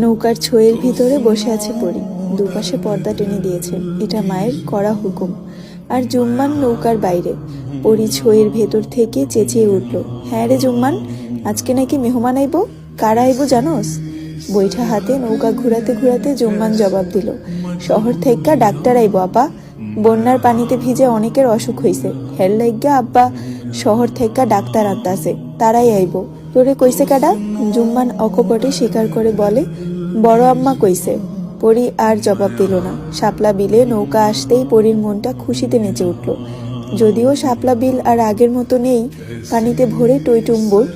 নৌকার ছোঁয়ের ভিতরে বসে আছে পরী। দুপাশে পর্দা টেনে দিয়েছে, এটা মায়ের কড়া হুকুম। আর জুম্মান নৌকার বাইরে। পরী ছোঁয়ের ভেতর থেকে চেঁচিয়ে উঠল, হ্যাঁ রে জুম্মান, আজকে নাকি মেহমান আইব। কারা আইব জানোস? বৈঠা হাতে নৌকা ঘুরাতে ঘুরাতে জুম্মান জবাব দিল, শহর থেকে ডাক্তার আইব আপা। বন্যার পানিতে ভিজে অনেকের অসুখ হইছে, হের লাইগা আব্বা শহর থেকে ডাক্তার আনতাছে, তারাই আইব। তোরে কইছে কাডা? জুম্মান অকপটে স্বীকার করে বলে, বড় আম্মা কইছে। পরী আর জবাব দিল না। শাপলা বিলে নৌকা আসতেই পরীর মনটা খুশিতে নেচে উঠল। যদিও শাপলা বিল আর আগের মতো নেই, পানিতে ভরে টইটুম্বুর।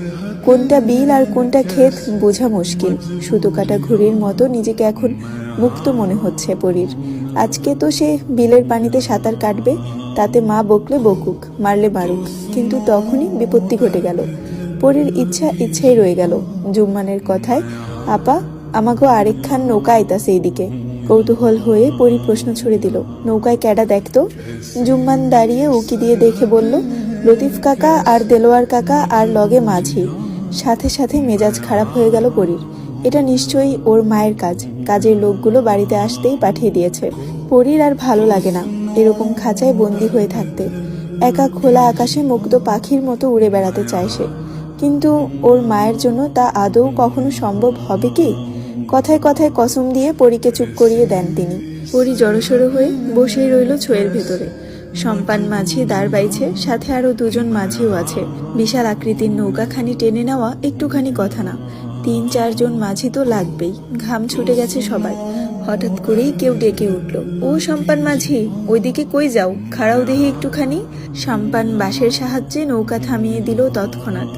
কোনটা বিল আর কোনটা ক্ষেত বোঝা মুশকিল। সুতো কাটা ঘুড়ির মতো নিজেকে এখন মুক্ত মনে হচ্ছে পরীর। আজকে তো সে বিলের পানিতে সাঁতার কাটবে, তাতে মা বকলে বকুক, মারলে মারুক, কিন্তু তখনই বিপত্তি ঘটে গেল। পরীর ইচ্ছাই রয়ে গেল। জুম্মানের কথায়, আপা আমাকে আরেকখান নৌকা আইতাছে এইদিকে। কৌতূহল হয়ে পরী প্রশ্ন ছুড়ে দিল, নৌকায় ক্যাডা দেখতো? জুম্মান দাঁড়িয়ে উকি দিয়ে দেখে বলল, লতিফ কাকা আর দেলোয়ার কাকা আর লগে মাঝি। সাথে সাথে মেজাজ খারাপ হয়ে গেল পরীর। এটা নিশ্চয়ই ওর মায়ের কাজ। কাজের লোকগুলো বাড়িতে আসতেই পাঠিয়ে দিয়েছে। পরীর আর ভালো লাগে না এরকম খাঁচায় বন্দি হয়ে থাকতে। একা খোলা আকাশে মুক্ত পাখির মতো উড়ে বেড়াতে চায় সে। কিন্তু ওর মায়ের জন্য তা আদৌ কখনো সম্ভব হবে কি? কথায় কথায় কসম দিয়ে পরীকে চুপ করিয়ে দেন তিনি। পরী জড়সড় হয়ে বসেই রইল ছোঁয়ের ভেতরে। সম্পান মাঝি দাঁড় বাইছে, সাথে আরো দুজন মাঝিও আছে। বিশাল আকৃতির নৌকাখানি টেনে নেওয়া একটুখানি কথা না, ৩-৪ জন মাঝি তো লাগবেই। ঘাম ছুটে গেছে সবার। হঠাৎ করেই কেউ ডেকে উঠল, ও সম্পান মাঝি, ওইদিকে কই যাও, খাড়াও দেহি একটুখানি। সম্পান বাঁশের সাহায্যে নৌকা থামিয়ে দিল তৎক্ষণাৎ।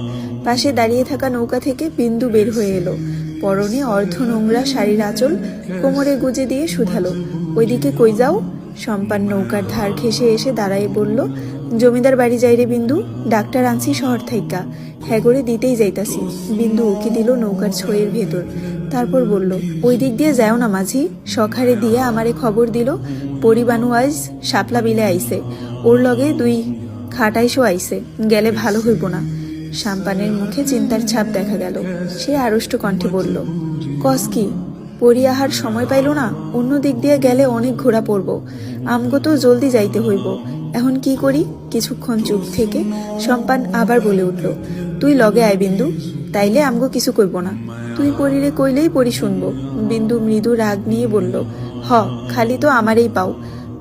পাশে দাঁড়িয়ে থাকা নৌকা থেকে বিন্দু বের হয়ে এলো। পরনে অর্ধ নোংরা শাড়ির আঁচল কোমরে গুজে দিয়ে শুধালো, ওইদিকে কই যাও? সম্পান নৌকার ধার ঘেঁষে এসে দাঁড়ায় বলল, জমিদার বাড়ি যাই রে বিন্দু, ডাক্তার আনছি শহর থাইকা, হ্যাগরে দিতেই যাইতাছি। বিন্দু উকি দিল নৌকার ছোঁয়ের ভেতর, তারপর বলল, ওই দিক দিয়ে যাও না মাঝি, সখারে দিয়ে আমারে খবর দিল পরিবানু আজ শাপলা বিলে আইছে, ওর লগে 2 খাটাইশো আইছে, গেলে ভালো হইব না। সাম্পানের মুখে চিন্তার ছাপ দেখা গেল। সে আড়ষ্ট কণ্ঠে বলল, কস কি? পরি আহার সময় পাইল না, অন্য দিক দিয়ে গেলে অনেক ঘোরা পড়ব, আমগো তো জলদি যাইতে হইব, এখন কি করি? কিছুক্ষণ চুপ থেকে সম্পান আবার বলে উঠল, তুই লগে আয় বিন্দু, তাইলে আমগো কিছু কইব না। তুই পরিরে কইলেই পরি শুনবো। বিন্দু মৃদু রাগ নিয়ে বলল, হ, খালি তো আমারই পাও।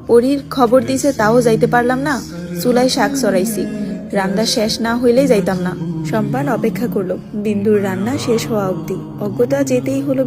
পরির খবর দিছে তাও যাইতে পারলাম না, চুলায় শাক চড়াইছি, রান্না শেষ না হইলেই যাইতাম না। সম্পান অপেক্ষা করলো বিন্দুর রান্না শেষ হওয়া অবধি। অজ্ঞতা যেতেই হলো।